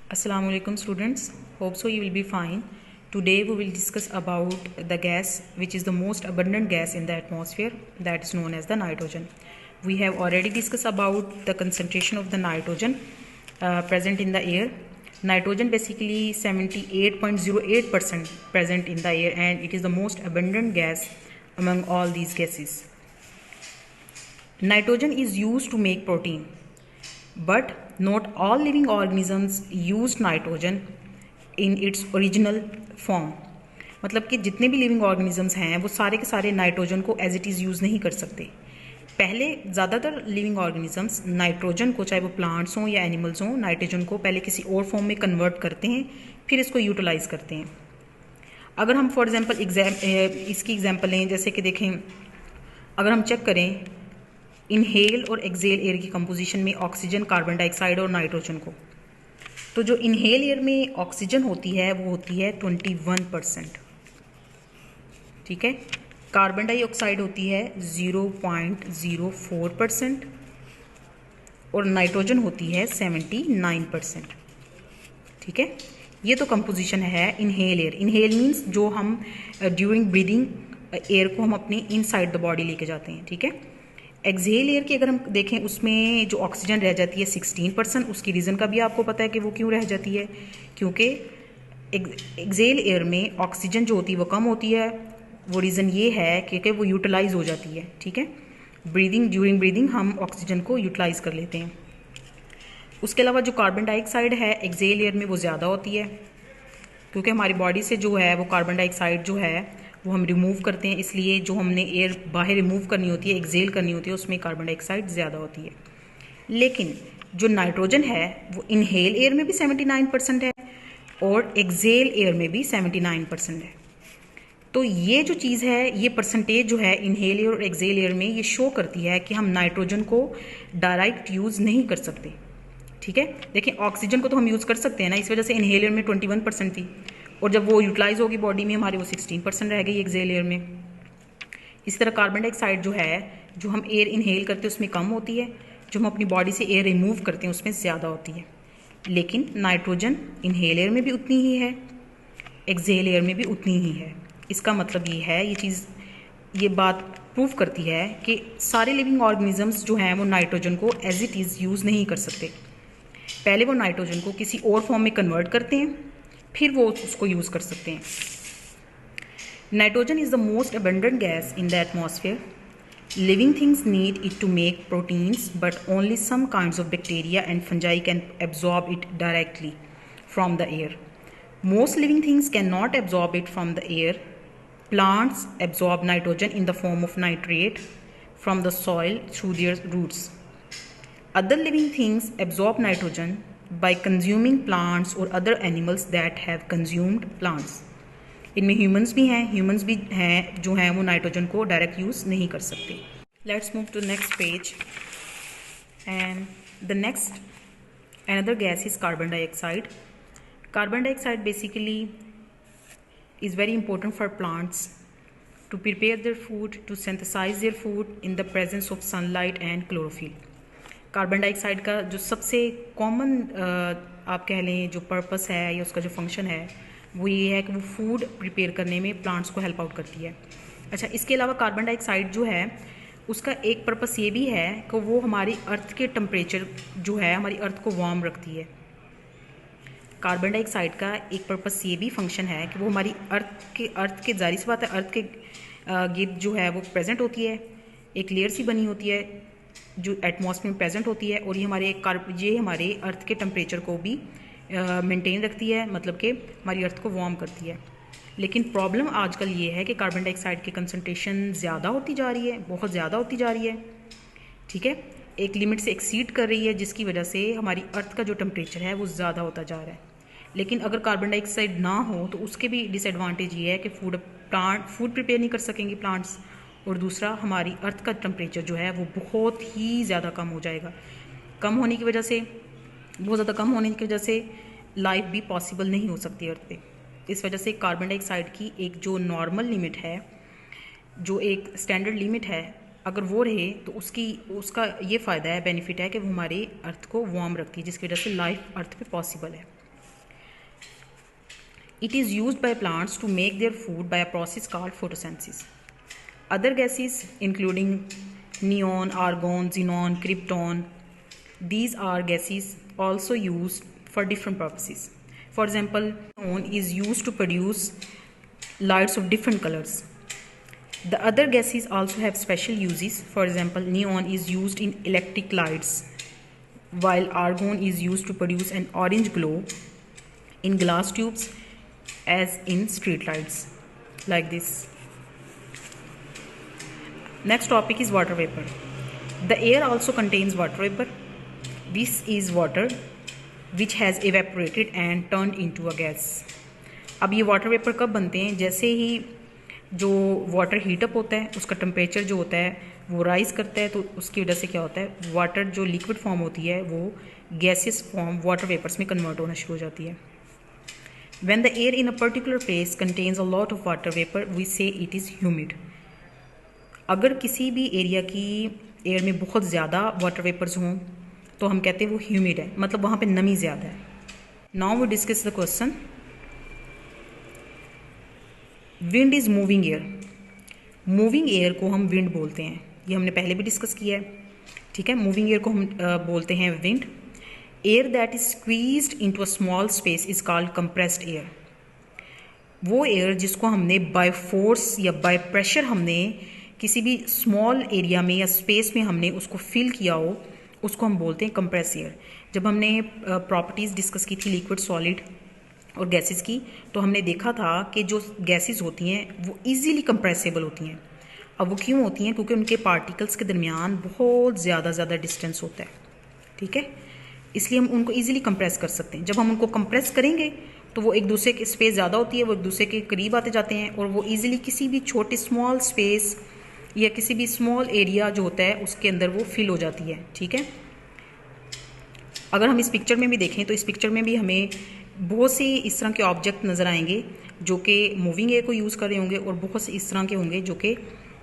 Assalamu alaikum students. Hope so you will be fine. Today we will discuss about the gas which is the most abundant gas in the atmosphere, that is known as the nitrogen. We have already discussed about the concentration of the nitrogen present in the air. Nitrogen basically 78.08% present in the air, and it is the most abundant gas among all these gases. Nitrogen is used to make protein, but not all living organisms use nitrogen in its original form. मतलब कि जितने भी living organisms हैं वो सारे के सारे nitrogen को एज इट इज़ यूज़ नहीं कर सकते. पहले ज़्यादातर लिविंग ऑर्गेनिजम्स नाइट्रोजन को, चाहे वो प्लांट्स हों या एनिमल्स हों, नाइट्रोजन को पहले किसी और फॉर्म में कन्वर्ट करते हैं, फिर इसको यूटिलाइज़ करते हैं. अगर हम फॉर एग्जांपल इसकी एग्जांपल लें, जैसे कि देखें, अगर हम चेक करें इनहेल और एक्सेल एयर की कंपोजिशन में ऑक्सीजन, कार्बन डाइऑक्साइड और नाइट्रोजन को, तो जो इनहेल एयर में ऑक्सीजन होती है वो होती है 21%. ठीक है. कार्बन डाइऑक्साइड होती है 0.04% और नाइट्रोजन होती है 79%. ठीक है. ये तो कंपोजिशन है इनहेल एयर. इनहेल मीन्स जो हम ड्यूरिंग ब्रीदिंग एयर को हम अपने इनसाइड द बॉडी लेके जाते हैं. ठीक है. एक्सहेल एयर की अगर हम देखें, उसमें जो ऑक्सीजन रह जाती है 16%. उसकी रीज़न का भी आपको पता है कि वो क्यों रह जाती है, क्योंकि एक्सहेल एयर में ऑक्सीजन जो होती है वो कम होती है. वो रीज़न ये है क्योंकि वो यूटिलाइज हो जाती है. ठीक है. ड्यूरिंग ब्रीदिंग हम ऑक्सीजन को यूटिलाइज कर लेते हैं. उसके अलावा जो कार्बन डाइऑक्साइड है एक्सहेल एयर में वो ज़्यादा होती है, क्योंकि हमारी बॉडी से जो है वो कार्बन डाइऑक्साइड जो है वो हम रिमूव करते हैं. इसलिए जो हमने एयर बाहर रिमूव करनी होती है, एक्सहेल करनी होती है, उसमें कार्बन डाइऑक्साइड ज़्यादा होती है. लेकिन जो नाइट्रोजन है वो इनहेल एयर में भी 79% है और एक्सहेल एयर में भी 79% है. तो ये जो चीज़ है, ये परसेंटेज जो है इनहेल एयर और एक्सहेल एयर में, ये शो करती है कि हम नाइट्रोजन को डायरेक्ट यूज़ नहीं कर सकते. ठीक है. देखिए, ऑक्सीजन को तो हम यूज़ कर सकते हैं ना, इस वजह से इनहेल एयर में 21% थी, और जब वो यूटिलाइज होगी बॉडी में हमारी, वो 16% रह गई एक्सहेल एयर में. इसी तरह कार्बन डाइऑक्साइड जो है, जो हम एयर इनहेल करते हैं उसमें कम होती है, जो हम अपनी बॉडी से एयर रिमूव करते हैं उसमें ज़्यादा होती है. लेकिन नाइट्रोजन इनहेल एयर में भी उतनी ही है, एक्सहेल एयर में भी उतनी ही है. इसका मतलब ये बात प्रूव करती है कि सारे लिविंग ऑर्गेनिजम्स जो हैं वो नाइट्रोजन को एज इट इज़ यूज़ नहीं कर सकते. पहले वो नाइट्रोजन को किसी और फॉर्म में कन्वर्ट करते हैं, फिर वो उसको यूज़ कर सकते हैं. Nitrogen is the most abundant gas in the atmosphere. Living things need it to make proteins, but only some kinds of bacteria and fungi can absorb it directly from the air. Most living things cannot absorb it from the air. Plants absorb nitrogen in the form of nitrate from the soil through their roots. Other living things absorb nitrogen by consuming plants or other animals that have consumed plants. इनमें humans भी हैं जो हैं वो nitrogen को direct use नहीं कर सकते. Let's move to the next page. And the next, another gas is carbon dioxide. Carbon dioxide basically is very important for plants to prepare their food, to synthesize their food in the presence of sunlight and chlorophyll. Carbon dioxide का जो सबसे common आप कह लें जो purpose है या उसका जो फंक्शन है वो ये है कि वो फूड प्रिपेयर करने में प्लांट्स को हेल्प आउट करती है. अच्छा, इसके अलावा कार्बन डाइऑक्साइड जो है उसका एक पर्पस ये भी है कि वो हमारी अर्थ के टेम्परेचर जो है, हमारी अर्थ को वार्म रखती है. कार्बन डाइऑक्साइड का एक पर्पस ये भी फंक्शन है कि वो हमारी अर्थ के जारी सी बात है, अर्थ के गिर्द जो है वो प्रेजेंट होती है, एक लेयर सी बनी होती है जो एटमॉस्फेयर में प्रेजेंट होती है, और ये हमारे अर्थ के टेम्परेचर को भी मेंटेन रखती है, मतलब कि हमारी अर्थ को वार्म करती है. लेकिन प्रॉब्लम आजकल ये है कि कार्बन डाइऑक्साइड की कंसनट्रेशन ज़्यादा होती जा रही है, बहुत ज़्यादा होती जा रही है. ठीक है. एक लिमिट से एक्सीड कर रही है, जिसकी वजह से हमारी अर्थ का जो टेम्परेचर है वो ज़्यादा होता जा रहा है. लेकिन अगर कार्बन डाइऑक्साइड ना हो तो उसके भी डिसएडवांटेज ये है कि फूड प्रिपेयर नहीं कर सकेंगे प्लांट्स, और दूसरा हमारी अर्थ का टेम्परेचर जो है वो बहुत ही ज़्यादा कम हो जाएगा. बहुत ज़्यादा कम होने की वजह से लाइफ भी पॉसिबल नहीं हो सकती अर्थ पे. इस वजह से कार्बन डाइऑक्साइड की एक जो नॉर्मल लिमिट है, जो एक स्टैंडर्ड लिमिट है, अगर वो रहे तो उसका ये फ़ायदा है, बेनिफिट है कि वो हमारी अर्थ को वार्म रखती है, जिसकी वजह से लाइफ अर्थ पे पॉसिबल है. It is used by plants to make their food by a process called photosynthesis. Other gases including neon, argon, xenon, krypton, these are gases also used for different purposes. For example, neon is used to produce lights of different colors. The other gases also have special uses. For example, neon is used in electric lights, while argon is used to produce an orange glow in glass tubes as in street lights, like this. Next topic is water vapor. The air also contains water vapor. This is water which has evaporated and turned into a gas. अब ये water vapour कब बनते हैं? जैसे ही जो water heat up होता है उसका टेम्परेचर जो होता है वो राइज करता है, तो उसकी वजह से क्या होता है, वाटर जो लिक्विड फॉर्म होती है वो गैसियस फॉर्म वाटर वेपर्स में कन्वर्ट होना शुरू हो जाती है. When the air in a particular place contains a lot of water vapor, we say it is humid. अगर किसी भी एरिया की एयर में बहुत ज़्यादा वाटर वेपर्स हों तो हम कहते हैं वो ह्यूमिड है, मतलब वहाँ पे नमी ज़्यादा है. Now we discuss the question. Wind is moving air. Moving air को हम विंड बोलते हैं, ये हमने पहले भी डिस्कस किया है. ठीक है, मूविंग एयर को हम बोलते हैं wind. Air that is squeezed into a small space is called compressed air. वो एयर जिसको हमने बाय फोर्स या बाय प्रेशर हमने किसी भी स्मॉल एरिया में या स्पेस में हमने उसको फिल किया हो, उसको हम बोलते हैं कंप्रेस एयर. जब हमने प्रॉपर्टीज़ डिस्कस की थी लिक्विड, सॉलिड और गैसेस की, तो हमने देखा था कि जो गैसेस होती हैं वो इजीली कंप्रेसिबल होती हैं. अब वो क्यों होती हैं? क्योंकि उनके पार्टिकल्स के दरमियान बहुत ज़्यादा डिस्टेंस होता है. ठीक है, इसलिए हम उनको ईजिली कंप्रेस कर सकते हैं. जब हम उनको कंप्रेस करेंगे तो वो एक दूसरे की स्पेस ज़्यादा होती है, वो एक दूसरे के करीब आते जाते हैं और वो ईजिली किसी भी छोटे स्मॉल स्पेस या किसी भी स्मॉल एरिया जो होता है उसके अंदर वो फिल हो जाती है. ठीक है, अगर हम इस पिक्चर में भी देखें तो इस पिक्चर में भी हमें बहुत से इस तरह के ऑब्जेक्ट नज़र आएंगे जो कि मूविंग एयर को यूज़ कर रहे होंगे और बहुत से इस तरह के होंगे जो कि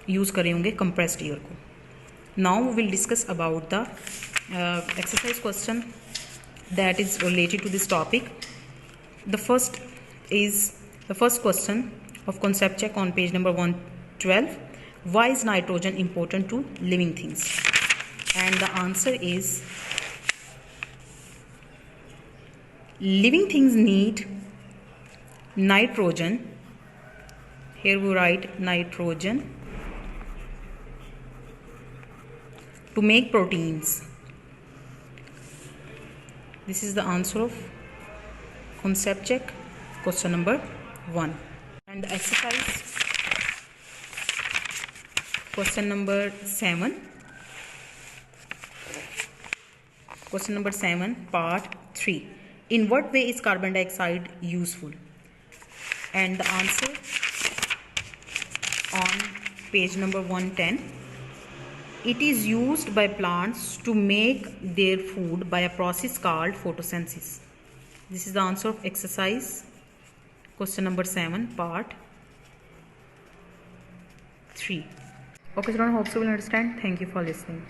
यूज़ कर रहे होंगे कंप्रेस्ड एयर को. Now we will discuss about the exercise question that is related to this topic. The first question of concept check on page number 112. Why is nitrogen important to living things? And the answer is living things need nitrogen. Here we write nitrogen to make proteins. This is the answer of concept check question number 1. And the exercise question number 7. Question number 7 part 3. In what way is carbon dioxide useful? And the answer on page number 110. It is used by plants to make their food by a process called photosynthesis. This is the answer of exercise question number 7 part 3. Okay, students, hope you will understand. Thank you for listening.